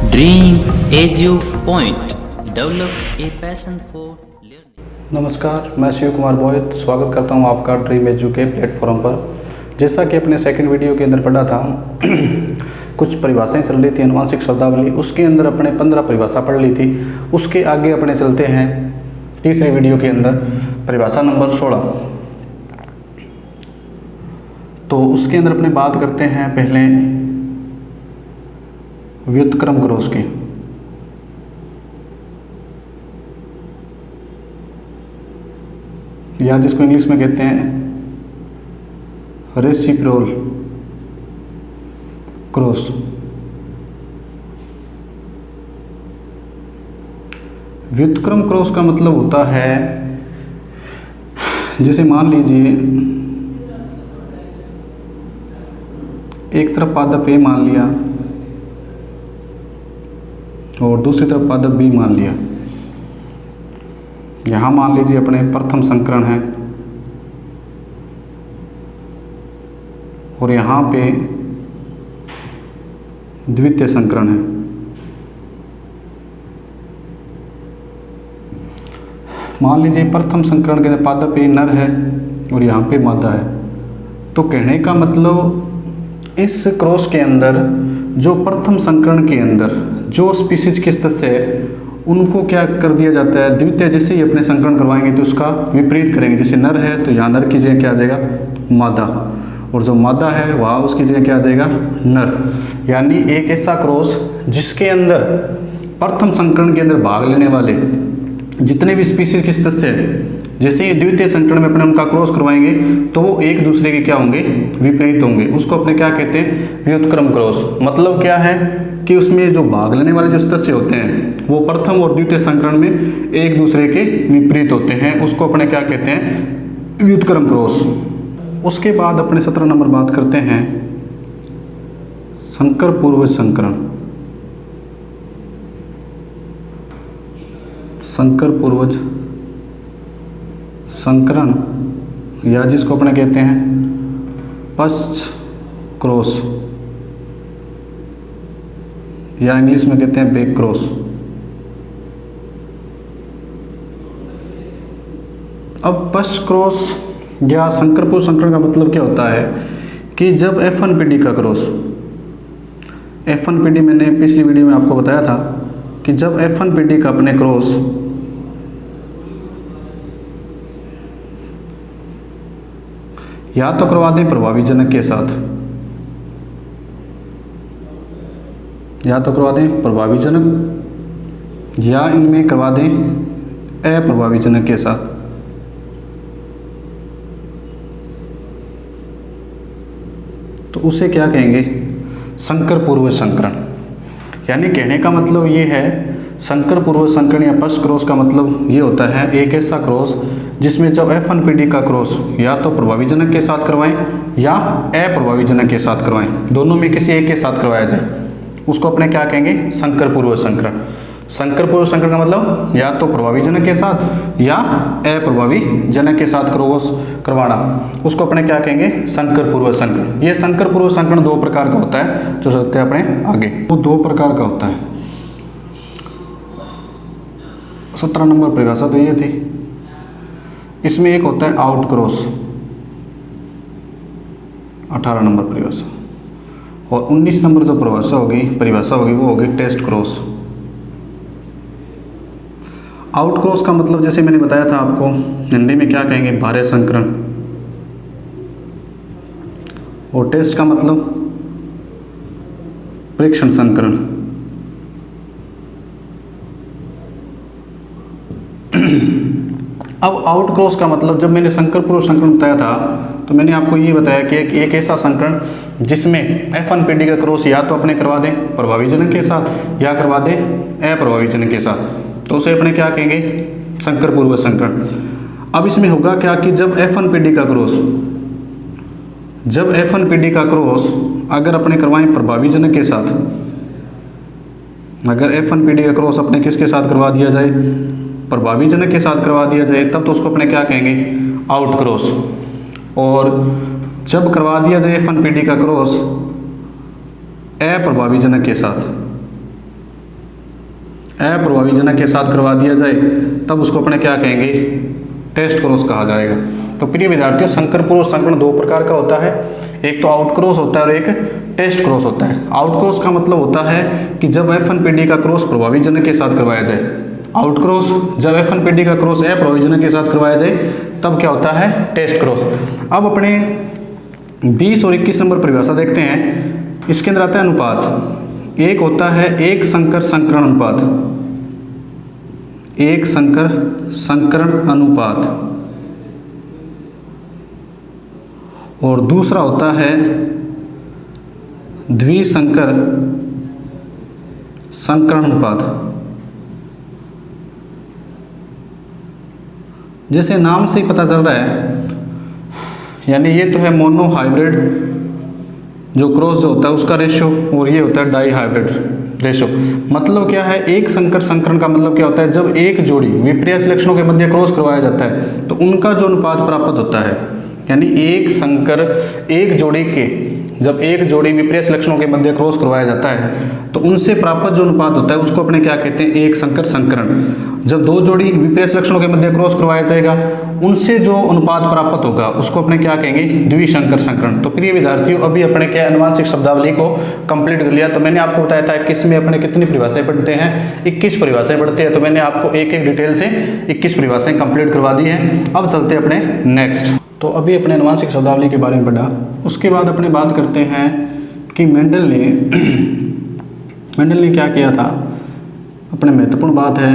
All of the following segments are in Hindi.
Dream edu point develop a passion for learning. नमस्कार, मैं शिव कुमार बोहित स्वागत करता हूं आपका ड्रीम एजू के प्लेटफॉर्म पर। जैसा कि अपने सेकंड वीडियो के अंदर पढ़ा था कुछ परिभाषाएं चल रही थी अनुवांशिक शब्दावली, उसके अंदर अपने 15 परिभाषा पढ़ ली थी। उसके आगे अपने चलते हैं तीसरे वीडियो के अंदर परिभाषा नंबर 16। तो उसके अंदर अपने बात करते हैं पहले व्युत्क्रम क्रॉस की। या जिसको इंग्लिश में कहते हैं रेसिप्रोकल क्रॉस। व्युत्क्रम क्रॉस का मतलब होता है, जैसे मान लीजिए एक तरफ पादप ए मान लिया और दूसरी तरफ पादप बी मान लिया। यहाँ मान लीजिए अपने प्रथम संकरण है और यहाँ पे द्वितीय संकरण है। मान लीजिए प्रथम संकरण के अंदर पादप ए नर है और यहाँ पे मादा है। तो कहने का मतलब इस क्रॉस के अंदर जो प्रथम संकरण के अंदर जो स्पीसीज के सदस्य है उनको क्या कर दिया जाता है, द्वितीय जैसे ही अपने संकरण करवाएंगे तो उसका विपरीत करेंगे। जैसे नर है तो यहाँ नर की जगह क्या आ जाएगा, मादा, और जो मादा है वहाँ उसकी जगह क्या आ जाएगा, नर। यानी एक ऐसा क्रॉस जिसके अंदर प्रथम संकरण के अंदर भाग लेने वाले जितने भी स्पीसीज के सदस्य हैं, जैसे ही द्वितीय संकरण में अपने उनका क्रॉस करवाएंगे तो वो एक दूसरे के क्या होंगे, विपरीत होंगे। उसको अपने क्या कहते हैं, व्युत्क्रम क्रॉस। मतलब क्या है कि उसमें जो भाग लेने वाले जो सदस्य होते हैं वो प्रथम और द्वितीय संकरण में एक दूसरे के विपरीत होते हैं। उसको अपने क्या कहते हैं, व्युत्क्रम क्रॉस। उसके बाद अपने 17 नंबर बात करते हैं संकर पूर्वज संकरण। संकर पूर्वज संकरण या जिसको अपने कहते हैं पश्च क्रॉस या इंग्लिश में कहते हैं बैक क्रॉस। अब पश्च क्रॉस या संकर पूर्व संकरण का मतलब क्या होता है कि जब F1PD का क्रॉस, F1PD मैंने पिछली वीडियो में आपको बताया था कि जब F1PD का अपने क्रॉस या तो करवा दें प्रभावी जनक के साथ, या तो करवा दें प्रभावी जनक, या इनमें करवा दें अप्रभावी जनक के साथ। तो उसे क्या कहेंगे, संकर पूर्वज संकरण। यानी कहने का मतलब ये है, संकर पूर्वज संकरण या पश्च क्रॉस का मतलब ये होता है एक ऐसा क्रॉस जिसमें जब F1PD का क्रॉस या तो प्रभावी जनक के साथ करवाएं या अप्रभावी जनक के साथ करवाएं, दोनों में किसी एक के साथ करवाया जाए, उसको अपने क्या कहेंगे, संकर पूर्वज संकरण। संकर पूर्वज संकरण का मतलब या तो प्रभावी जनक के साथ या अप्रभावी जनक के साथ क्रॉस करवाना, उसको अपने क्या कहेंगे, संकर पूर्वज संकरण। ये संकर पूर्वज संकरण दो प्रकार का होता है, जो चलते हैं अपने आगे। वो दो प्रकार का होता है। 17 नंबर परिभाषा तो ये थी। इसमें एक होता है आउट क्रॉस, 18 नंबर परिभाषा, और 19 नंबर जो परिभाषा होगी वो होगी टेस्ट क्रॉस। आउट क्रॉस का मतलब जैसे मैंने बताया था आपको, हिंदी में क्या कहेंगे, बाह्य संकरण। और टेस्ट का मतलब प्रेक्षण संकरण। अब आउट क्रॉस का मतलब, जब मैंने संकर पूर्वज संकरण बताया था तो मैंने आपको ये बताया कि एक ऐसा संकरण जिसमें F1PD का क्रॉस या तो अपने करवा दें प्रभावी जनक के साथ या करवा दें अप्रभावी जनक के साथ, तो उसे अपने क्या कहेंगे, संकर पूर्वज संकरण। अब इसमें होगा क्या कि जब F1PD का क्रॉस अगर अपने करवाएं प्रभावी जनक के साथ, अगर F1PD का क्रॉस अपने किसके साथ करवा दिया जाए, प्रभावी जनक के साथ करवा दिया जाए, तब तो उसको अपने क्या कहेंगे, आउट क्रॉस। और जब करवा दिया जाए F1PD का क्रॉस अप्रभावी जनक के साथ, अप्रभावी जनक के साथ करवा दिया जाए तब उसको अपने क्या कहेंगे, टेस्ट क्रॉस कहा जाएगा। तो प्रिय विद्यार्थियों, संकर पूर्व संकरण दो प्रकार का होता है, एक तो आउट क्रॉस होता है और एक टेस्ट क्रॉस होता है। आउट क्रॉस का मतलब होता है कि जब F1PD का क्रॉस प्रभावी जनक के साथ करवाया जाए, आउट क्रॉस जब F1PD का क्रॉस अप्रभावी जनक के साथ करवाया जाए तब क्या होता है, टेस्ट क्रॉस। अब अपने 20 और 21 नंबर परिभाषा देखते हैं। इसके अंदर आता है अनुपात। एक होता है एक संकर संकरण अनुपात, एक संकर संकरण अनुपात, और दूसरा होता है द्विसंकर संकरण अनुपात। जैसे नाम से ही पता चल रहा है, यानी ये तो है मोनो हाइब्रिड जो क्रॉस जो होता है उसका रेशो, और ये होता है डाई हाइब्रिड रेशो। मतलब क्या है, एक संकर संकरण का मतलब क्या होता है, जब एक जोड़ी विपर्यास लक्षणों के मध्य क्रॉस करवाया जाता है तो उनका जो अनुपात प्राप्त होता है, यानी एक संकर एक जोड़ी के जब एक जोड़ी विपर्यास लक्षणों के मध्य क्रॉस करवाया जाता है तो उनसे प्राप्त जो अनुपात होता है उसको अपने क्या कहते हैं, एक संकर संकरण। जब दो जोड़ी विपर्यास लक्षणों के मध्य क्रॉस करवाया जाएगा उनसे जो अनुपात प्राप्त होगा उसको अपने क्या कहेंगे, द्विसंकर संकरण। तो प्रिय विद्यार्थियों, अभी अपने क्या अनुवांशिक शब्दावली को कंप्लीट कर लिया। तो मैंने आपको बताया था 21 में अपने कितनी परिभाषाएं पढ़ते हैं, 21 परिभाषाएं पढ़ते हैं। तो मैंने आपको एक एक डिटेल से 21 परिभाषाएं कंप्लीट करवा दी हैं। अब चलते अपने नेक्स्ट। तो अभी अपने अनुवांशिक शब्दावली के बारे में पढ़ा, उसके बाद अपने बात करते हैं कि मेंडल ने क्या किया था। अपने महत्वपूर्ण बात है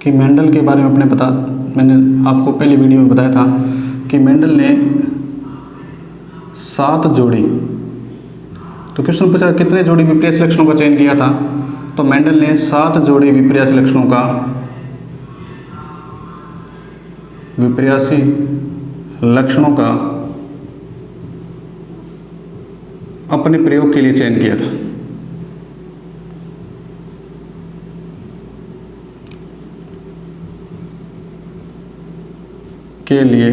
कि मेंडल के बारे में अपने मैंने आपको पहले वीडियो में बताया था कि मेंडल ने 7 जोड़ी, तो क्वेश्चन पूछा कितने जोड़ी विपर्यास लक्षणों का चयन किया था, तो मेंडल ने 7 जोड़ी विपर्यास लक्षणों का विपर्यासी लक्षणों का अपने प्रयोग के लिए चयन किया था। के लिए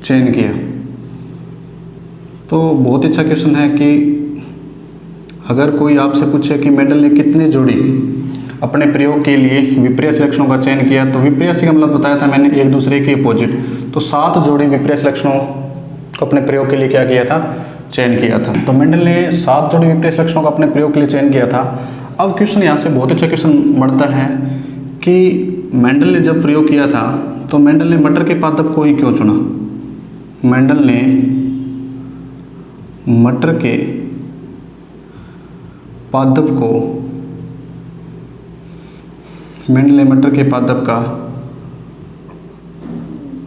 चयन किया। तो बहुत अच्छा क्वेश्चन है कि अगर कोई आपसे पूछे कि मेंडल ने कितने जोड़ी अपने प्रयोग के लिए विपर्यास लक्षणों का चयन किया, तो विपर्यासी का मतलब बताया था मैंने एक दूसरे के अपोजिट। तो 7 जोड़ी विपर्यास लक्षणों को अपने प्रयोग के लिए क्या किया था, चयन किया था। तो मेंडल ने 7 जोड़ी विपर्यास लक्षणों का अपने प्रयोग के लिए चयन किया था। अब क्वेश्चन यहाँ से बहुत अच्छा क्वेश्चन बढ़ता है कि मेंडल ने जब प्रयोग किया था तो मेंडल ने मटर के पादप को ही क्यों चुना। मेंडल ने मटर के पादप का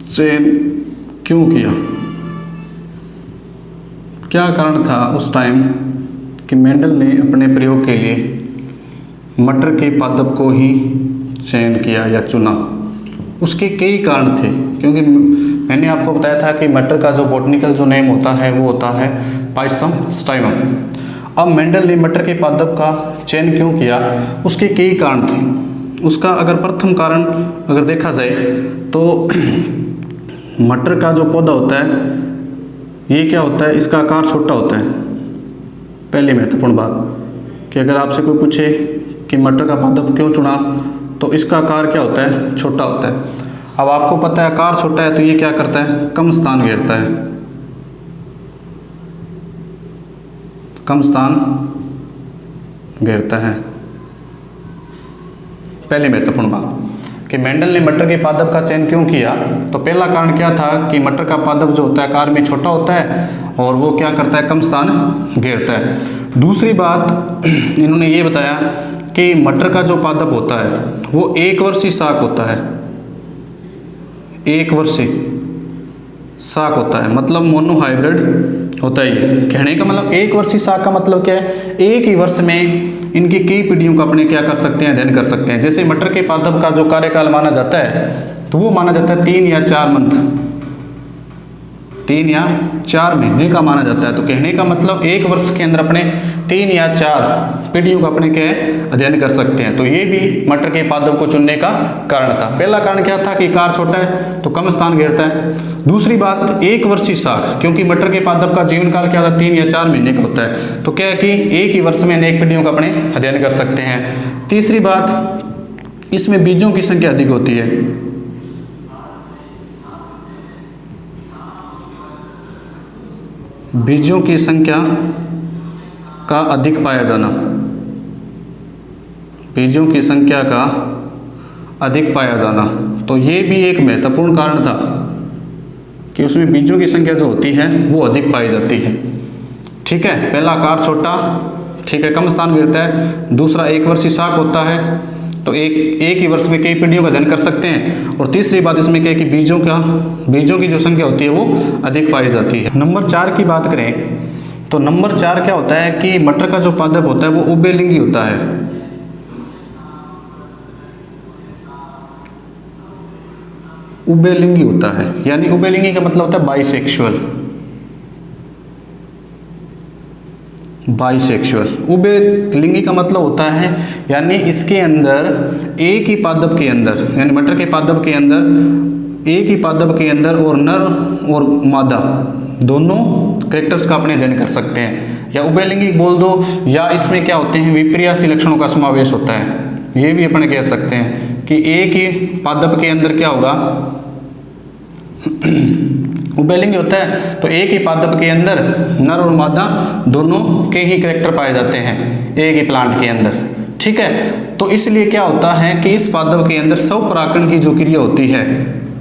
चयन क्यों किया, क्या कारण था उस टाइम कि मेंडल ने अपने प्रयोग के लिए मटर के पादप को ही चयन किया या चुना। उसके कई कारण थे, क्योंकि मैंने आपको बताया था कि मटर का जो बॉटनिकल जो नेम होता है वो होता है पाइसम स्टाइमम। अब मेंडल ने मटर के पादप का चयन क्यों किया, उसके कई कारण थे। उसका अगर प्रथम कारण अगर देखा जाए तो मटर का जो पौधा होता है ये क्या होता है, इसका आकार छोटा होता है। पहली महत्वपूर्ण बात कि अगर आपसे कोई पूछे कि मटर का पादप क्यों चुना, तो इसका आकार क्या होता है, छोटा होता है। अब आपको पता है आकार छोटा है तो ये क्या करता है, कम स्थान घेरता है, कम स्थान घेरता है। पहली महत्वपूर्ण बात कि मेंडल ने मटर के पादप का चयन क्यों किया, तो पहला कारण क्या था कि मटर का पादप जो होता है आकार में छोटा होता है और वो क्या करता है, कम स्थान घेरता है। दूसरी बात इन्होंने ये बताया कि मटर का जो पादप होता है वो एक वर्षीय शाक होता है, एक वर्षीय शाक होता है, मतलब मोनो हाइब्रिड होता है। ये कहने का मतलब एक वर्षीय शाक का मतलब क्या है, एक ही वर्ष में इनकी कई पीढ़ियों का अपने क्या कर सकते हैं, अध्ययन कर सकते हैं। जैसे मटर के पादप का जो कार्यकाल माना जाता है तो वो माना जाता है 3 या 4 मंथ, 3 या 4 महीने का माना जाता है। तो कहने का मतलब एक वर्ष के अंदर अपने 3 या 4 पीढ़ियों का अपने क्या है अध्ययन कर सकते हैं। तो ये भी मटर के पादप को चुनने का कारण था। पहला कारण क्या था कि आकार छोटा है तो कम स्थान घेरता है। दूसरी बात, एक वर्षीय शाख, क्योंकि मटर के पादप का जीवन काल क्या होता है 3 या 4 महीने का होता है, तो क्या है कि एक ही वर्ष में अनेक पीढ़ियों का अपने अध्ययन कर सकते हैं। तीसरी बात, इसमें बीजों की संख्या अधिक होती है। बीजों की संख्या का अधिक पाया जाना, बीजों की संख्या का अधिक पाया जाना, तो ये भी एक महत्वपूर्ण कारण था कि उसमें बीजों की संख्या जो होती है वो अधिक पाई जाती है। ठीक है, पहला आकार छोटा, ठीक है, कम स्थान घेरता है। दूसरा, एक वर्षीय शाख होता है, तो एक ही वर्ष में कई पीढ़ियों का अध्ययन कर सकते हैं। और तीसरी बात इसमें क्या है कि बीजों की जो संख्या होती है वो अधिक पाई जाती है। नंबर 4 की बात करें तो नंबर 4 क्या होता है कि मटर का जो पादप होता है वो उभयलिंगी होता है। उभयलिंगी होता है, यानी उभयलिंगी का मतलब होता है बाइसेक्सुअल। बाइसेक्सुअल उभयलिंगी का मतलब होता है यानी इसके अंदर एक ही पादप के अंदर, यानी मटर के पादप के अंदर एक ही पादप के अंदर और नर और मादा दोनों कैरेक्टर्स का अपने अध्ययन कर सकते हैं, या उभयलिंगी बोल दो, या इसमें क्या होते हैं विपर्यासी लक्षणों का समावेश होता है। ये भी अपने कह सकते हैं कि एक ही पादप के अंदर क्या होगा उभयलिंगी होता है, तो एक ही पादप के अंदर नर और मादा दोनों के ही कैरेक्टर पाए जाते हैं एक ही प्लांट के अंदर। ठीक है, तो इसलिए क्या होता है कि इस पादप के अंदर स्वपरागण की जो क्रिया होती है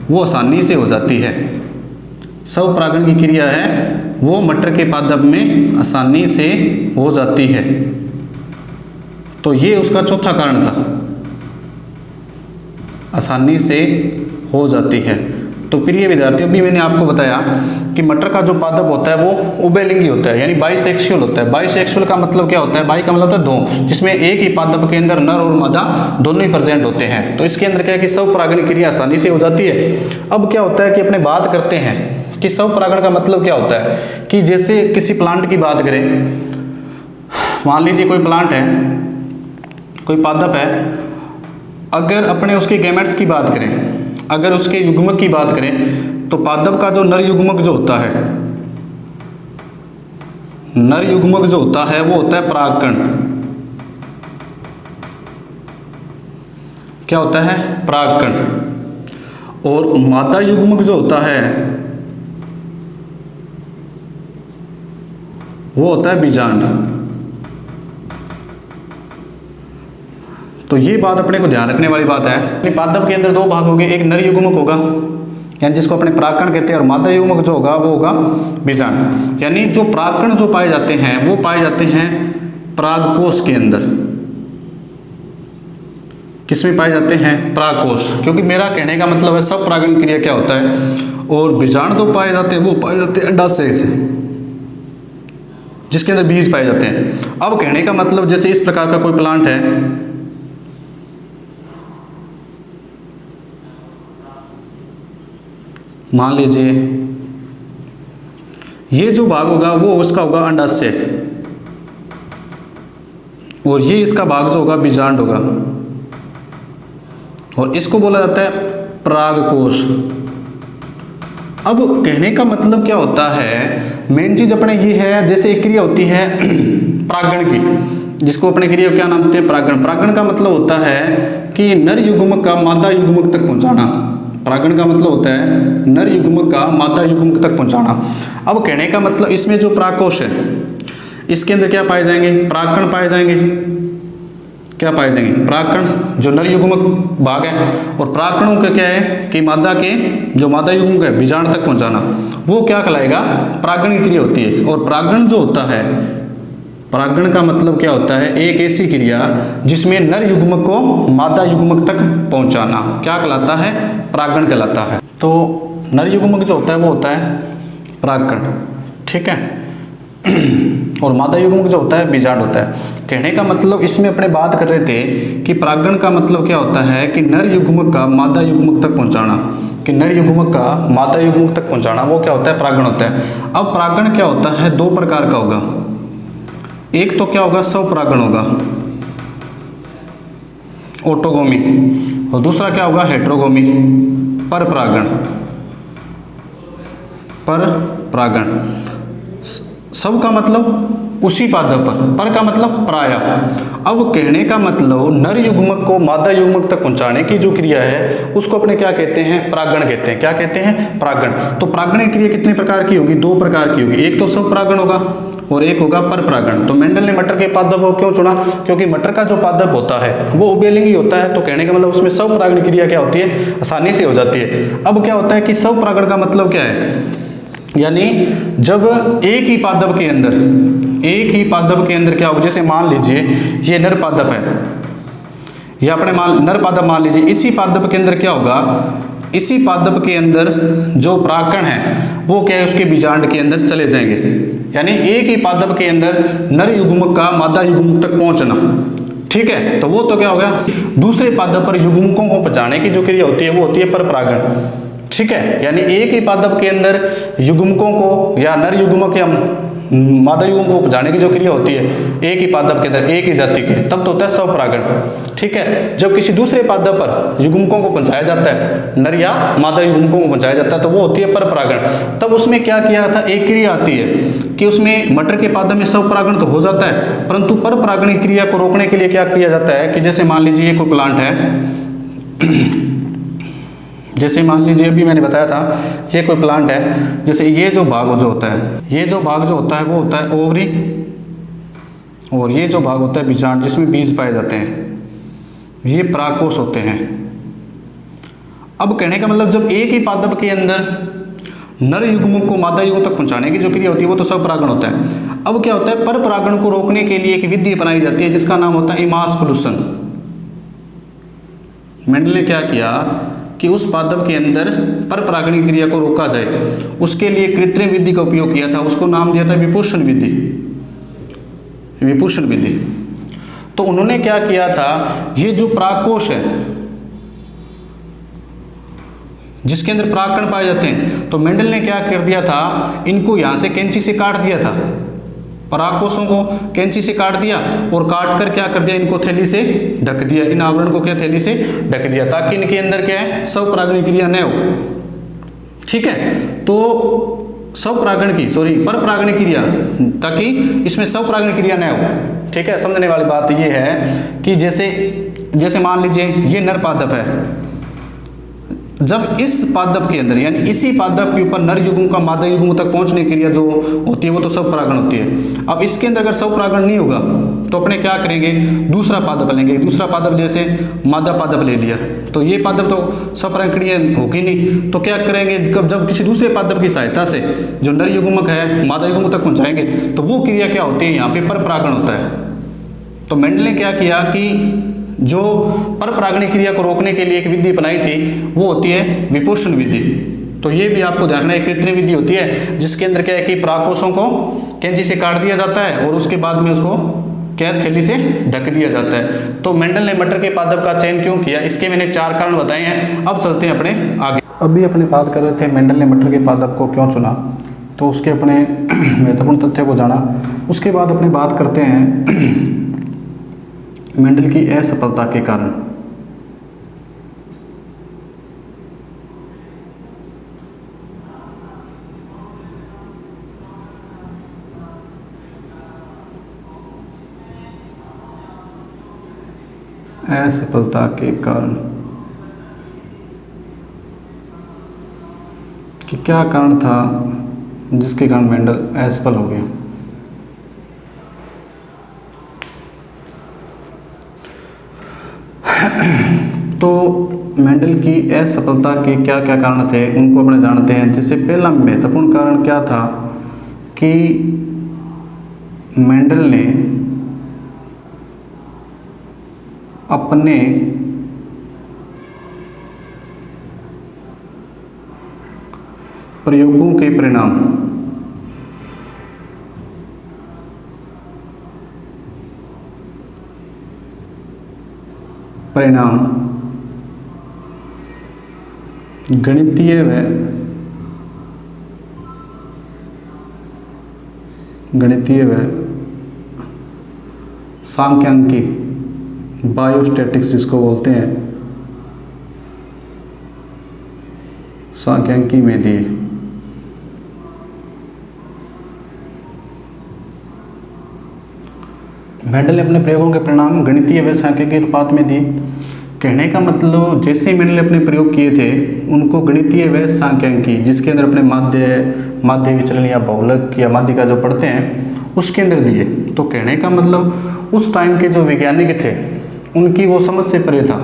वो आसानी से हो जाती है। स्वपरागण की क्रिया है वो मटर के पादप में आसानी से हो जाती है, तो ये उसका चौथा कारण था, आसानी से हो जाती है। तो प्रिय विद्यार्थियों, भी मैंने आपको बताया कि मटर का जो पादप होता है वो उभयलिंगी होता है, यानी बाइसेक्सुअल होता है। बाइसेक्सुअल का मतलब क्या होता है, बाई का मतलब होता है दो, जिसमें एक ही पादप के अंदर नर और मादा दोनों ही प्रेजेंट होते हैं। तो इसके अंदर क्या है कि स्वपरागण क्रिया आसानी से हो जाती है। अब क्या होता है कि अपने बात करते हैं कि स्वपरागण का मतलब क्या होता है, कि जैसे किसी प्लांट की बात करें, मान लीजिए कोई प्लांट है, कोई पादप है, अगर अपने उसके गैमेट्स की बात करें, अगर उसके युग्मक की बात करें, तो पादप का जो नर युग्मक जो होता है, नर युग्मक जो होता है वो होता है परागकण। क्या होता है, परागकण। और मादा युग्मक जो होता है वो होता है बीजांड। तो ये बात अपने को ध्यान रखने वाली बात है। पादप के अंदर दो भाग होंगे, एक नर युग्मक होगा यानी जिसको अपने परागकण कहते हैं, और मादा युग्मक जो होगा वो होगा बीजांड। यानी जो परागकण जो पाए जाते हैं वो पाए जाते हैं परागकोश के अंदर। किसमें पाए जाते हैं, परागकोश। क्योंकि मेरा कहने का मतलब है सब परागण क्रिया क्या होता है, और बीजांड तो पाए जाते हैं वो पाए जाते हैं अंडाशय से, जिसके अंदर बीज पाए जाते हैं। अब कहने का मतलब जैसे इस प्रकार का कोई प्लांट है, मान लीजिए ये जो भाग होगा वो उसका होगा अंडाशय, और ये इसका भाग जो होगा बीजांड होगा, और इसको बोला जाता है परागकोश। अब कहने का मतलब क्या होता है, मेन चीज अपने ये है, जैसे एक क्रिया होती है परागण की, जिसको अपने क्रिया क्या नाम देते हैं, परागण। परागण का मतलब होता है कि नर युग्मक का मादा युग्मक तक पहुंचाना। परागण का मतलब होता है नर युग्मक का मादा युग्मक तक पहुंचाना। अब कहने का मतलब इसमें जो परागकोश है इसके अंदर क्या पाए जाएंगे, परागकण पाए जाएंगे। क्या पाए जाएंगे, परागकण जो नर युग्मक भाग है, और परागकणों का क्या है कि मादा के जो मादा युग्मक है बीजांड तक पहुंचाना, वो क्या कहलाएगा, परागण की क्रिया होती है। और परागण जो होता है, परागण का मतलब क्या होता है, एक ऐसी क्रिया जिसमें नर युग्मक को मादा युग्मक तक पहुंचाना, क्या कहलाता है, परागण कहलाता है। तो नर युग्मक जो होता है वो होता है परागकण, ठीक है, और मादा युग्मक जो होता है बीजांड होता है। कहने का मतलब इसमें अपने बात कर रहे थे कि परागण का मतलब क्या होता है कि नर युग्मक का मादा युग्मक तक पहुंचाना, कि नर युग्मक का मादा युग्मक तक पहुंचाना, वो क्या होता है, परागण होता है। अब परागण क्या होता है, दो प्रकार का होगा। एक तो क्या होगा, स्वपरागण होगा, ऑटोगोमी, और दूसरा क्या होगा, हेट्रोगोमी, परपरागण। परपरागण सब का मतलब उसी पादप पर का मतलब प्राय। अब कहने का मतलब नर युग्मक को मादा युग्मक तक पहुंचाने की जो क्रिया है उसको अपने क्या कहते हैं, परागण कहते हैं। क्या कहते हैं, परागण। तो परागण क्रिया कितने प्रकार की होगी, दो प्रकार की होगी, एक तो स्वपरागण होगा और एक होगा परपरागण। तो मेंडल ने मटर के पादप को क्यों चुना, क्योंकि मटर का जो पादप होता है वो उभयलिंगी होता है। तो कहने का मतलब उसमें स्वपरागण क्रिया क्या होती है, आसानी से हो जाती है। अब क्या होता है कि स्वपरागण का मतलब क्या है, यानी जब एक ही पादप के अंदर क्या होगा, जैसे मान लीजिए ये नर पादप है, ये अपने नर पादप मान लीजिए, इसी पादप के अंदर क्या होगा, इसी पादप के अंदर जो परागकण है वो क्या है, उसके बीजांड के अंदर चले जाएंगे। यानी एक ही पादप के अंदर नर युग्मक का मादा युग्मक तक पहुंचना, ठीक है। तो वो तो क्या हो गया, दूसरे पादप पर युग्मकों को पहुंचाने की जो क्रिया होती है वो होती है परपरागण, ठीक है। यानी एक ही पादप के अंदर युग्मकों को या नर युग्मक या मादा युग्मक को पहुंचाने की जो क्रिया होती है एक ही पादप के अंदर एक ही जाति के, तब तो होता है स्वपरागण, ठीक है। जब किसी दूसरे पादप पर युग्मकों को पहुंचाया जाता है, नर या मादा युग्मकों को पहुंचाया जाता है, तो वो होती है परपरागण। तब उसमें क्या किया था, एक क्रिया आती है कि उसमें मटर के पादप में स्वपरागण तो हो जाता है, परंतु परपरागण क्रिया को रोकने के लिए क्या किया जाता है कि जैसे मान लीजिए ये कोई प्लांट है, जैसे मान लीजिए अभी मैंने बताया था ये कोई प्लांट है, जैसे ये जो भाग जो होता है, ये जो भाग जो होता है वो होता है ओवरी, और ये जो भाग होता है बीजांड जिसमें बीज पाए जाते हैं, ये परागकोश होते हैं। अब कहने का मतलब जब एक ही पादप के अंदर नर युग्मक को मादा युग्मक तक पहुंचाने की जो क्रिया होती है वो तो स्वपरागण होता है। अब क्या होता है, परपरागण को रोकने के लिए एक विधि अपनाई जाती है जिसका नाम होता है इमास्कुलेशन। मेंडल ने क्या किया कि उस पादप के अंदर परपरागण की क्रिया को रोका जाए, उसके लिए कृत्रिम विधि का उपयोग किया था, उसको नाम दिया था विपुषण विधि, विपुषण विधि। तो उन्होंने क्या किया था, ये जो परागकोश है जिसके अंदर परागकण पाए जाते हैं, तो मेंडल ने क्या कर दिया था, इनको यहाँ से कैंची से काट दिया था, परागकोशों को कैंची से काट दिया और काट कर क्या कर दिया, इनको थैली से ढक दिया, इन आवरण को क्या थैली से ढक दिया, ताकि इनके अंदर क्या है, स्वपरागण क्रिया न हो, ठीक है। तो परपरागण क्रिया, ताकि इसमें स्वपरागण क्रिया न हो, ठीक है। समझने वाली बात ये है कि जैसे मान लीजिए ये नर पादप है, जब इस पादप के अंदर यानी इसी पादप के ऊपर नर युग्म का मादा युग्म तक पहुंचने की क्रिया जो होती है वो तो स्वपरागण होती है। अब इसके अंदर अगर स्वपरागण नहीं होगा तो अपने क्या करेंगे, दूसरा पादप लेंगे, दूसरा पादप जैसे मादा पादप ले लिया, तो ये पादप तो स्वपरागण क्रिया होगी नहीं, तो क्या करेंगे, जब किसी दूसरे पादप की सहायता से जो नर युग्मक है मादा युग्म तक पहुँचाएंगे तो वो क्रिया क्या होती है, यहाँ पे परपरागण होता है। तो मेंडल ने क्या किया कि जो परपरागण क्रिया को रोकने के लिए एक विधि अपनाई थी वो होती है विपुषण विधि। तो ये भी आपको ध्यान रखना, एक कृत्रिम विधि होती है जिसके अंदर क्या है कि परागकोशों को कैंची से काट दिया जाता है और उसके बाद में उसको क्या थैली से ढक दिया जाता है। तो मेंडल ने मटर के पादप का चयन क्यों किया, इसके मैंने 4 कारण बताए हैं। अब चलते हैं अपने आगे। अभी अपने बात कर रहे थे मेंडल ने मटर के पादप को क्यों चुना, तो उसके अपने महत्वपूर्ण तथ्य को जाना। उसके बाद अपनी बात करते हैं मेंडल की असफलता के कारण। असफलता के कारण कि क्या कारण था जिसके कारण मेंडल असफल हो गया। तो मेंडल की असफलता के क्या क्या कारण थे उनको अपने जानते हैं। जिससे पहला महत्वपूर्ण कारण क्या था कि मेंडल ने अपने प्रयोगों के परिणाम गणितीय व सांख्यिकी, बायोस्टैटिक्स जिसको बोलते हैं, सांख्यिकी में दिए। मेंडल ने अपने प्रयोगों के परिणाम गणितीय व सांख्यिकीय अनुपात में दिए। कहने का मतलब जैसे ही मेंडल ने अपने प्रयोग किए थे उनको गणितीय व सांख्यिकी, जिसके अंदर अपने माध्य विचलन या बहुलक या माध्य का जो पढ़ते हैं उसके अंदर दिए। तो कहने का मतलब उस टाइम के जो वैज्ञानिक थे उनकी वो समझ से परे था,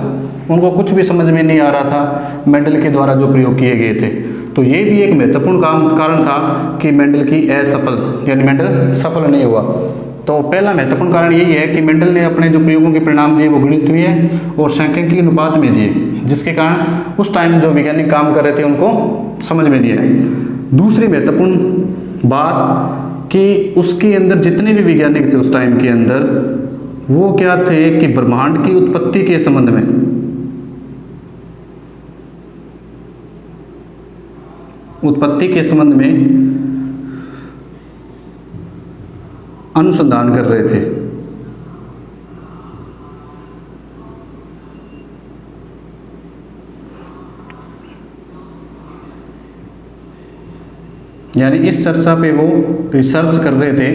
उनको कुछ भी समझ में नहीं आ रहा था मेंडल के द्वारा जो प्रयोग किए गए थे। तो ये भी एक महत्वपूर्ण कारण था कि मेंडल की असफल यानी मेंडल सफल नहीं हुआ। तो पहला महत्वपूर्ण कारण यही है कि मेंडल ने अपने जो प्रयोगों के परिणाम दिए वो गणितीय और सांख्यिकीय अनुपात में दिए, जिसके कारण उस टाइम जो वैज्ञानिक काम कर रहे थे उनको समझ में नहीं आया। दूसरी महत्वपूर्ण बात कि उसके अंदर जितने भी वैज्ञानिक थे उस टाइम के अंदर वो क्या थे कि ब्रह्मांड की उत्पत्ति के संबंध में अनुसंधान कर रहे थे। यानी इस चर्चा पे वो रिसर्च कर रहे थे।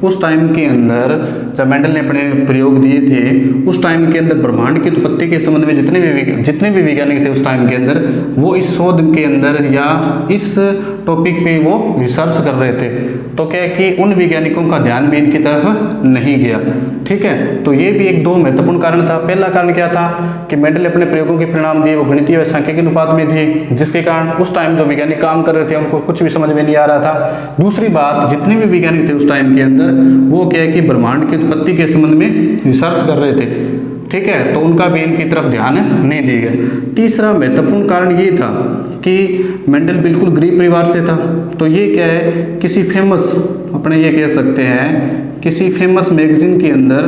उस टाइम के अंदर जब मेंडल ने अपने प्रयोग दिए थे उस टाइम के अंदर ब्रह्मांड की उत्पत्ति के संबंध में जितने भी वैज्ञानिक थे उस टाइम के अंदर वो इस शोध के अंदर या इस टॉपिक पे वो रिसर्च कर रहे थे। तो क्या है कि उन वैज्ञानिकों का ध्यान भी इनकी तरफ नहीं गया। ठीक है, तो ये भी एक दो महत्वपूर्ण कारण था। पहला कारण क्या था कि मेंडल ने अपने प्रयोगों के परिणाम दिए वो गणितीय व सांख्यिकीय अनुपात में दिए, जिसके कारण उस टाइम जो वैज्ञानिक काम कर रहे थे उनको कुछ भी समझ में नहीं आ रहा था। दूसरी बात, जितने भी वैज्ञानिक थे उस टाइम के अंदर वो क्या है कि ब्रह्मांड की उत्पत्ति के संबंध में रिसर्च कर रहे थे। ठीक है, तो उनका भी इनकी तरफ ध्यान नहीं दिया गया। तीसरा महत्वपूर्ण कारण ये था कि मेंडल बिल्कुल गरीब परिवार से था। तो ये क्या है, किसी फेमस, अपने ये कह सकते हैं किसी फेमस मैगजीन के अंदर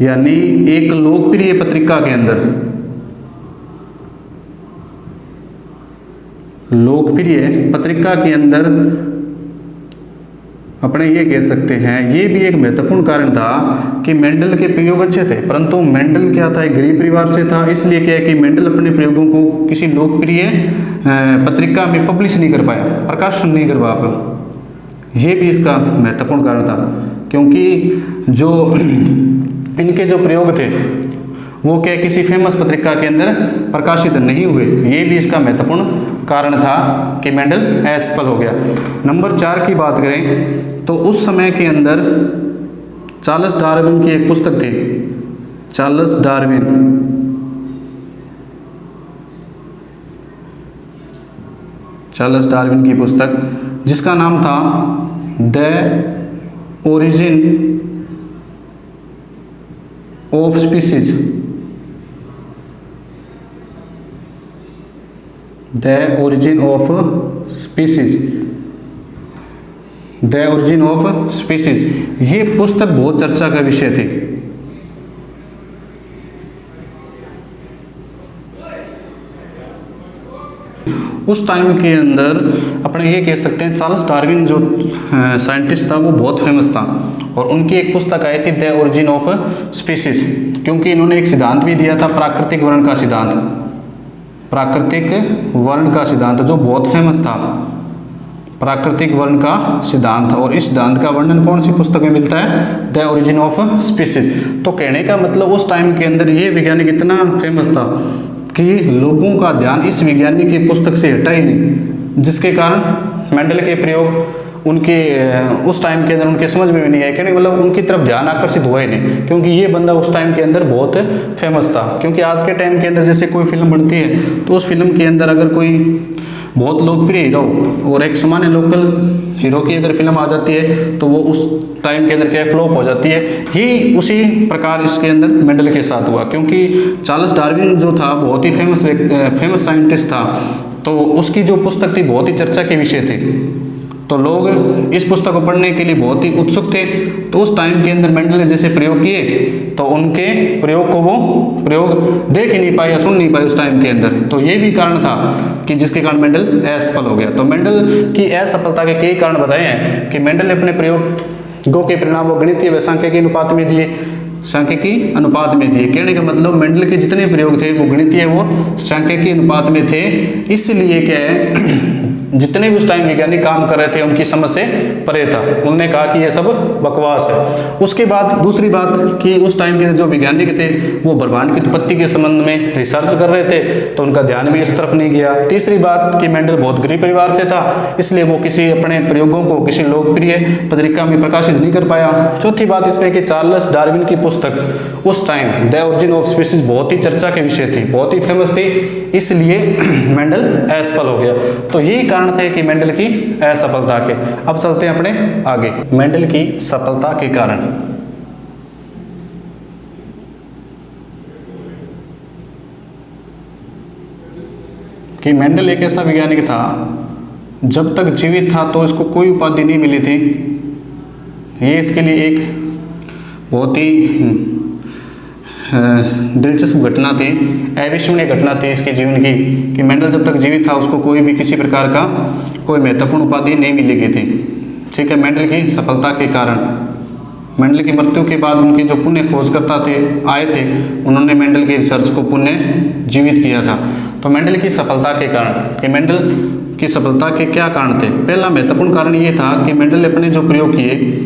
यानी एक लोकप्रिय पत्रिका के अंदर, अपने ये कह सकते हैं ये भी एक महत्वपूर्ण कारण था कि मेंडल के प्रयोग अच्छे थे, परंतु मेंडल क्या था, एक गरीब परिवार से था। इसलिए क्या है कि मेंडल अपने प्रयोगों को किसी लोकप्रिय पत्रिका में पब्लिश नहीं कर पाया, प्रकाशन नहीं करवा पाया। ये भी इसका महत्वपूर्ण कारण था, क्योंकि जो इनके जो प्रयोग थे वो क्या किसी फेमस पत्रिका के अंदर प्रकाशित नहीं हुए। ये भी इसका महत्वपूर्ण कारण था कि मेंडल असफल हो गया। नंबर 4 की बात करें तो उस समय के अंदर चार्ल्स डार्विन की एक पुस्तक थी, चार्ल्स डार्विन की पुस्तक जिसका नाम था the origin of species. The origin of species ये पुस्तक बहुत चर्चा का विषय थी। उस टाइम के अंदर अपने ये कह सकते हैं चार्ल्स डार्विन जो साइंटिस्ट था वो बहुत फेमस था, और उनकी एक पुस्तक आई थी द ओरिजिन ऑफ स्पीसीज, क्योंकि इन्होंने एक सिद्धांत भी दिया था प्राकृतिक वर्ण का सिद्धांत जो बहुत फेमस था, प्राकृतिक वर्ण का सिद्धांत। और इस सिद्धांत का वर्णन कौन सी पुस्तक में मिलता है, द ओरिजिन ऑफ स्पीसीज। तो कहने का मतलब उस टाइम के अंदर ये वैज्ञानिक इतना फेमस था कि लोगों का ध्यान इस वैज्ञानिक की पुस्तक से हटा ही नहीं, जिसके कारण मेंडल के प्रयोग उनके उस टाइम के अंदर उनके समझ में नहीं आए। कहने मतलब उनकी तरफ ध्यान आकर्षित हुआ ही नहीं, क्योंकि ये बंदा उस टाइम के अंदर बहुत फेमस था। क्योंकि आज के टाइम के अंदर जैसे कोई फिल्म बनती है तो उस फिल्म के अंदर अगर कोई बहुत लोकप्रिय हीरो और एक सामान्य लोकल हीरो की अगर फिल्म आ जाती है तो वो उस टाइम के अंदर क्या फ्लॉप हो जाती है। ये उसी प्रकार इसके अंदर मेंडल के साथ हुआ, क्योंकि चार्ल्स डार्विन जो था बहुत ही फेमस साइंटिस्ट था, तो उसकी जो पुस्तक थी बहुत ही चर्चा के विषय थे, तो लोग इस पुस्तक को पढ़ने के लिए बहुत ही उत्सुक थे। तो उस टाइम के अंदर मेंडल ने जैसे प्रयोग किए तो उनके प्रयोग को वो प्रयोग देख ही नहीं पाए या सुन नहीं पाए उस टाइम के अंदर। तो ये भी कारण था कि जिसके कारण मेंडल असफल हो गया। तो मेंडल की असफलता के कई कारण बताए हैं कि मेंडल ने अपने प्रयोग गो के परिणाम वो गणितीय व सांख्यिकी अनुपात में दिए, सांख्यिकी अनुपात में दिए। कहने का मतलब मेंडल के जितने प्रयोग थे वो गणितीय वो सांख्यिकी अनुपात में थे। इसलिए क्या है जितने भी उस टाइम वैज्ञानिक काम कर रहे थे उनकी समझ से परे था। उन्होंने कहा कि ये सब बकवास है। उसके बाद दूसरी बात कि उस टाइम के जो वैज्ञानिक थे वो ब्रह्मांड की उत्पत्ति के संबंध में रिसर्च कर रहे थे, तो उनका ध्यान भी इस तरफ नहीं गया। तीसरी बात कि मेंडल बहुत गरीब परिवार से था, इसलिए वो किसी अपने प्रयोगों को किसी लोकप्रिय पत्रिका में प्रकाशित नहीं कर पाया। चौथी बात इसमें कि चार्ल्स डार्विन की पुस्तक उस time the origin of species बहुत ही चर्चा के विषय थी, बहुत ही फेमस थी, इसलिए मेंडल असफल हो गया। तो यही कारण थे कि मेंडल की असफलता के। अब चलते हैं अपने आगे, मेंडल की सफलता के कारण। कि मेंडल एक ऐसा वैज्ञानिक था जब तक जीवित था तो इसको कोई उपाधि नहीं मिली थी। ये इसके लिए एक बहुत ही दिलचस्प घटना थी, अविस्मरणीय घटना थी इसके जीवन की, कि मेंडल जब तक जीवित था उसको कोई भी किसी प्रकार का कोई महत्वपूर्ण उपाधि नहीं मिली थी। ठीक है, मेंडल की सफलता के कारण। मेंडल की मृत्यु के बाद उनके जो पुण्य खोजकर्ता थे आए थे, उन्होंने मेंडल की रिसर्च को पुण्य जीवित किया था। तो मेंडल की सफलता के कारण, कि मेंडल की सफलता के क्या कारण थे? पहला महत्वपूर्ण कारण ये था कि मेंडल ने अपने जो प्रयोग किए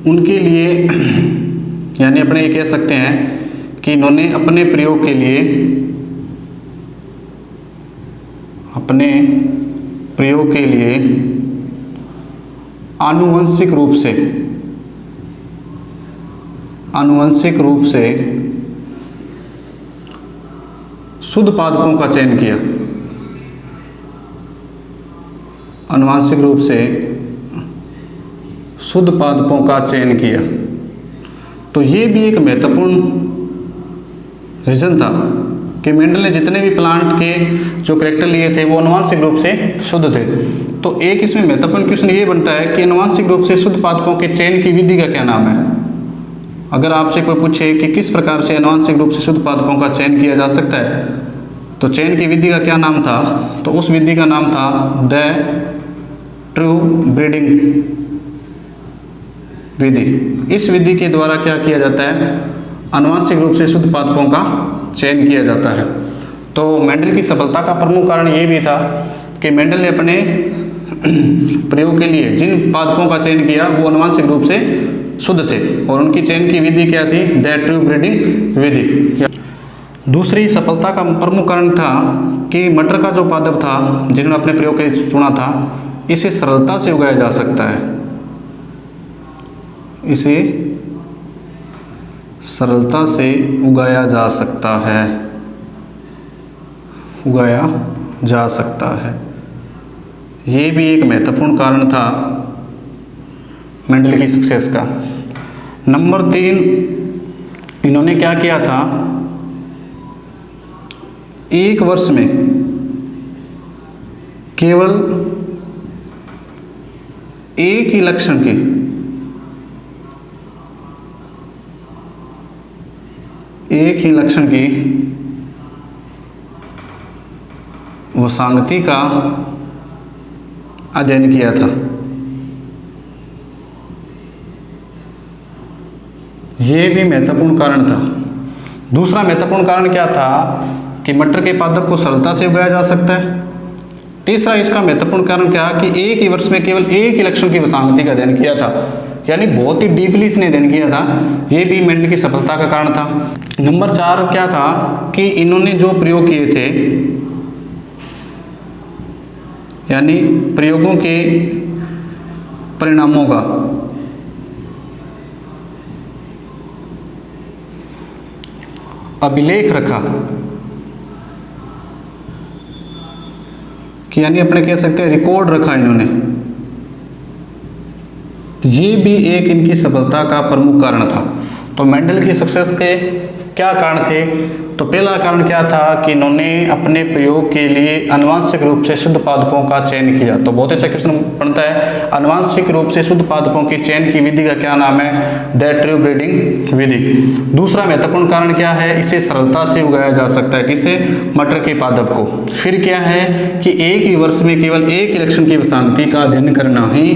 उनके लिए यानी अपने ये कह सकते हैं कि इन्होंने अपने प्रयोग के लिए आनुवंशिक रूप से शुद्ध पादपों का चयन किया। आनुवंशिक रूप से शुद्ध पादपों का चयन किया। तो ये भी एक महत्वपूर्ण रीजन था कि मेंडल ने जितने भी प्लांट के जो कैरेक्टर लिए थे वो आनुवंशिक रूप से शुद्ध थे। तो एक इसमें महत्वपूर्ण क्वेश्चन ये बनता है कि आनुवंशिक रूप से शुद्ध पादपों के चयन की विधि का क्या नाम है? अगर आपसे कोई पूछे कि किस प्रकार से आनुवंशिक रूप से शुद्ध पादपों का चयन किया जा सकता है, तो चयन की विधि का क्या नाम था? तो उस विधि का नाम था द ट्रू ब्रीडिंग विधि। इस विधि के द्वारा क्या किया जाता है? आनुवंशिक रूप से शुद्ध पादपों का चयन किया जाता है। तो मेंडल की सफलता का प्रमुख कारण ये भी था कि मेंडल ने अपने प्रयोग के लिए जिन पादपों का चयन किया वो आनुवंशिक रूप से शुद्ध थे, और उनकी चयन की विधि क्या थी? द ट्रू ब्रीडिंग विधि। दूसरी सफलता का प्रमुख कारण था कि मटर का जो पादप था जिन्होंने अपने प्रयोग के लिए चुना था, इसे सरलता से उगाया जा सकता है। इसे सरलता से उगाया जा सकता है। ये भी एक महत्वपूर्ण कारण था मेंडल की सक्सेस का। नंबर 3, इन्होंने क्या किया था? एक वर्ष में केवल एक ही लक्षण की वसांगति का अध्ययन किया था। यह भी महत्वपूर्ण कारण था। दूसरा महत्वपूर्ण कारण क्या था? कि मटर के पादप को सरलता से उगाया जा सकता है। तीसरा इसका महत्वपूर्ण कारण क्या कि एक ही वर्ष में केवल एक ही लक्षण की वसांगति का अध्ययन किया था, यानी बहुत ही डीपली इसने अध्ययन किया था। ये भी मेंडल की सफलता का कारण था। नंबर 4 क्या था कि इन्होंने जो प्रयोग किए थे, यानी प्रयोगों के परिणामों का अभिलेख रखा, कि यानी अपने कह सकते हैं रिकॉर्ड रखा इन्होंने। ये भी एक इनकी सफलता का प्रमुख कारण था। तो मेंडल की सक्सेस के क्या कारण थे? तो पहला कारण क्या था कि इन्होंने अपने प्रयोग के लिए आनुवांशिक रूप से शुद्ध पादपों का चयन किया। तो बहुत अच्छा क्वेश्चन बनता है, आनुवांशिक रूप से शुद्ध पादपों के चयन की विधि का क्या नाम है? द ट्रू ब्रीडिंग विधि। दूसरा महत्वपूर्ण कारण क्या है? इसे सरलता से उगाया जा सकता है। किसे? मटर के पादप को। फिर क्या है कि एक ही वर्ष में केवल एक इलेक्शन की वसांगति का अध्ययन करना ही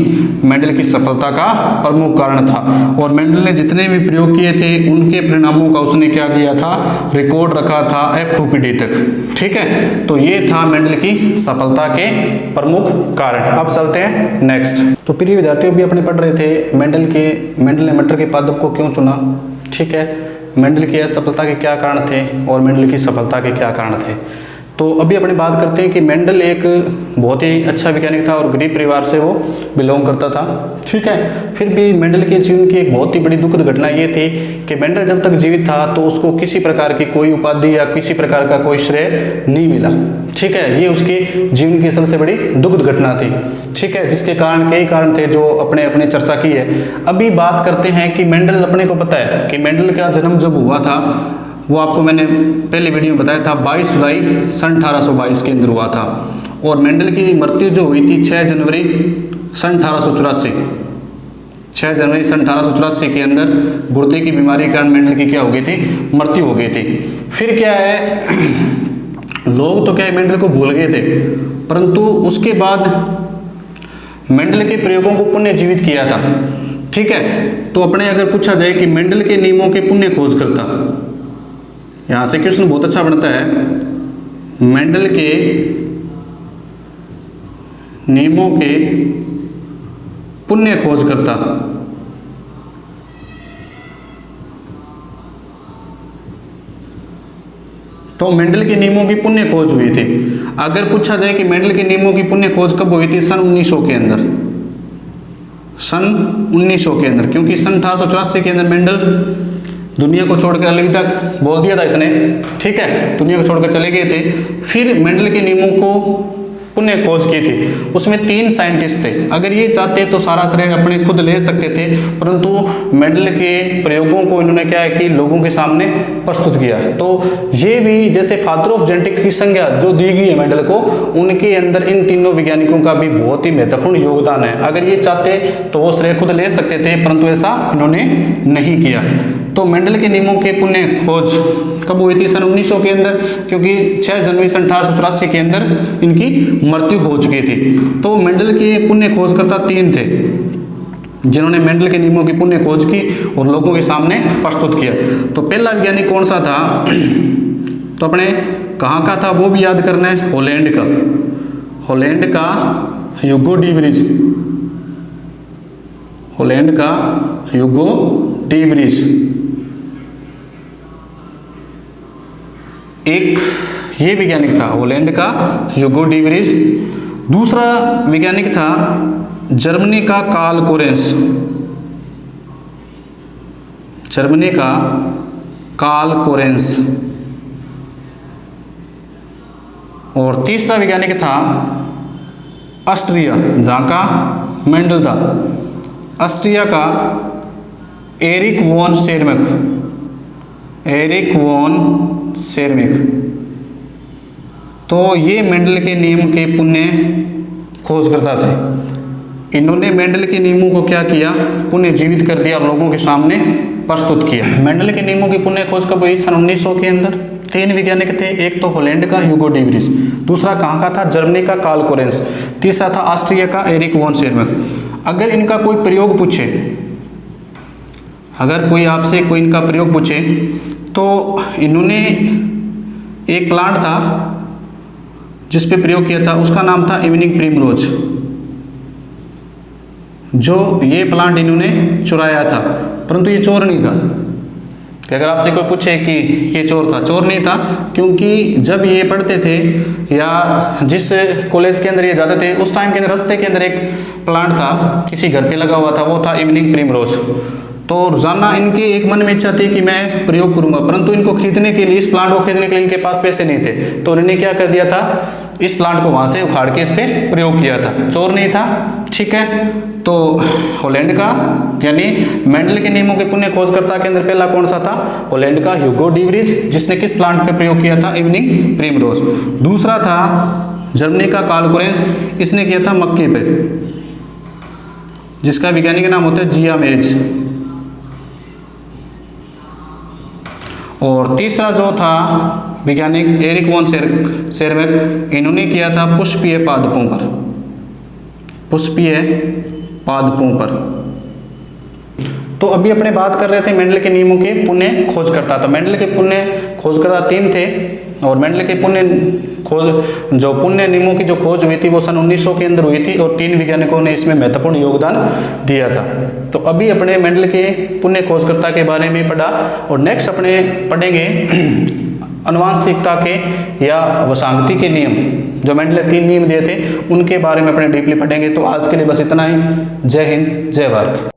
मेंडल की सफलता का प्रमुख कारण था, और मेंडल ने जितने भी प्रयोग किए थे उनके परिणामों का उसने क्या किया था? रिकॉर्ड रखा था F2PD तक। ठीक है, तो ये था मेंडल की सफलता के प्रमुख कारण। अब चलते हैं नेक्स्ट। तो प्रिय विद्यार्थियों भी अपने पढ़ रहे थे मेंडल ने मटर के पादप को क्यों चुना। ठीक है, मेंडल की असफलता के क्या कारण थे और मेंडल की सफलता के क्या कारण थे। तो अभी अपनी बात करते हैं कि मेंडल एक बहुत ही अच्छा वैज्ञानिक था और गरीब परिवार से वो बिलोंग करता था। ठीक है, फिर भी मेंडल के जीवन की एक बहुत ही बड़ी दुखद घटना ये थी कि मेंडल जब तक जीवित था तो उसको किसी प्रकार की कोई उपाधि या किसी प्रकार का कोई श्रेय नहीं मिला। ठीक है, ये उसके जीवन की सबसे बड़ी दुखद घटना थी। ठीक है, जिसके कारण कई कारण थे जो अपने अपने चर्चा की है। अभी बात करते हैं कि मेंडल, अपने को पता है कि मेंडल का जन्म जब हुआ था वो आपको मैंने पहले वीडियो में बताया था 22 जुलाई सन 1822 के अंदर हुआ था, और मेंडल की मृत्यु जो हुई थी 6 जनवरी सन 1884। 6 जनवरी सन 1884 के अंदर गुर्दे की बीमारी के कारण मेंडल की क्या हो गई थी? मृत्यु हो गई थी। फिर क्या है, लोग तो क्या है मेंडल को भूल गए थे, परंतु उसके बाद मेंडल के प्रयोगों को पुनर्जीवित किया था। ठीक है, तो अपने अगर पूछा जाए कि मेंडल के नियमों के पुण्य खोजकर्ता, यहाँ से क्वेश्चन बहुत अच्छा बनता है, मेंडल के नियमों के पुण्य खोजकर्ता। तो मेंडल के नियमों की पुण्य खोज हुई थी। अगर पूछा जाए कि मेंडल के नियमों की पुण्य खोज कब हुई थी? सन 1900 के अंदर। सन 1900 के अंदर, क्योंकि सन 1884 के अंदर मेंडल दुनिया को छोड़कर अलविदा बोल दिया था इसने। ठीक है, दुनिया को छोड़कर चले गए थे। फिर मेंडल के नियमों को पुण्य खोज की थी, उसमें 3 साइंटिस्ट थे। अगर ये चाहते तो सारा श्रेय अपने खुद ले सकते थे, परंतु मेंडल के प्रयोगों को इन्होंने क्या है कि लोगों के सामने प्रस्तुत किया। तो ये भी जैसे फादर ऑफ जेनेटिक्स की संज्ञा जो दी गई है मेंडल को, उनके अंदर इन तीनों वैज्ञानिकों का भी बहुत ही महत्वपूर्ण योगदान है। अगर ये चाहते तो वो श्रेय खुद ले सकते थे, परंतु ऐसा इन्होंने नहीं किया। तो मेंडल के नियमों के पुण्य खोज कब हुई थी? सन 1900 के अंदर, क्योंकि 6 जनवरी सन 1884 के अंदर इनकी मृत्यु हो चुकी थी। तो मेंडल के पुण्य खोजकर्ता 3 थे जिन्होंने मेंडल के नियमों की पुण्य खोज की और लोगों के सामने प्रस्तुत किया। तो पहला वैज्ञानिक कौन सा था? तो अपने कहाँ का था वो भी याद करना है, हॉलैंड का। हॉलैंड का ह्यूगो डी व्रीज। हॉलैंड का ह्यूगो डी व्रीज एक ये वैज्ञानिक था, हॉलैंड का ह्यूगो डी व्रीज। दूसरा वैज्ञानिक था जर्मनी का कार्ल कोरेंस। जर्मनी का कार्ल कोरेंस। और तीसरा वैज्ञानिक था ऑस्ट्रिया, जहाँ का मेंडल था, ऑस्ट्रिया का Erich von Tschermak. Erich von Tschermak. तो ये मेंडल के नियम के पुण्य खोजकर्ता थे। इन्होंने मेंडल के नियमों को क्या किया? पुण्य जीवित कर दिया और लोगों के सामने प्रस्तुत किया। मेंडल के नियमों की पुण्य खोज कब हुई? सन 1900 के अंदर। 3 वैज्ञानिक थे, एक तो हॉलैंड का ह्यूगो डी व्रीज, दूसरा कहाँ का था? जर्मनी का कार्ल कोरेंस, तीसरा था ऑस्ट्रिया का एरिक वॉन शेरमैक। अगर इनका कोई प्रयोग पूछे, अगर कोई आपसे कोई इनका प्रयोग पूछे, तो इन्होंने एक प्लांट था जिस पे प्रयोग किया था, उसका नाम था इवनिंग प्रिमरोज। जो ये प्लांट इन्होंने चुराया था, परंतु ये चोर नहीं था। कि अगर आपसे कोई पूछे कि ये चोर था, चोर नहीं था, क्योंकि जब ये पढ़ते थे या जिस कॉलेज के अंदर ये जाते थे उस टाइम के अंदर रास्ते के अंदर एक प्लांट था, किसी घर पे लगा हुआ था, वो था इवनिंग प्रिमरोज। तो रोजाना इनकी एक मन में इच्छा थी कि मैं प्रयोग करूंगा, परंतु इनको खरीदने के लिए, इस प्लांट को खरीदने के लिए इनके पास पैसे नहीं थे। तो उन्होंने क्या कर दिया था, इस प्लांट को वहां से उखाड़ के इस पर प्रयोग किया था। चोर नहीं था, ठीक है। तो हॉलैंड का यानी मेंडल के नियमों के पुण्य खोजकर्ता के अंदर पहला कौन सा था? हॉलैंड का ह्यूगो डी व्रीज, जिसने किस प्लांट पे प्रयोग किया था? Evening primrose. दूसरा था जर्मनी का कार्ल कोरेंस, इसने किया था मक्की पे, जिसका वैज्ञानिक नाम होता है जियामेज। और तीसरा जो था वैज्ञानिक एरिक वॉन शेरमैक, इन्होंने किया था पुष्पीय पादपों पर, पुष्पीय पादपों पर। तो अभी अपने बात कर रहे थे मेंडल के नियमों के पुण्य खोजकर्ता। तो मेंडल के पुण्य खोजकर्ता 3 थे और मेंडल के पुण्य नियमों की जो खोज हुई थी वो सन 1900 के अंदर हुई थी और 3 वैज्ञानिकों ने इसमें महत्वपूर्ण योगदान दिया था। तो अभी अपने मेंडल के पुण्य खोजकर्ता के बारे में पढ़ा और नेक्स्ट अपने पढ़ेंगे आनुवंशिकता के या वसांगति के नियम, जो मेंडल ने 3 नियम दिए थे उनके बारे में अपने डीपली पढ़ेंगे। तो आज के लिए बस इतना ही। जय हिंद, जय भारत।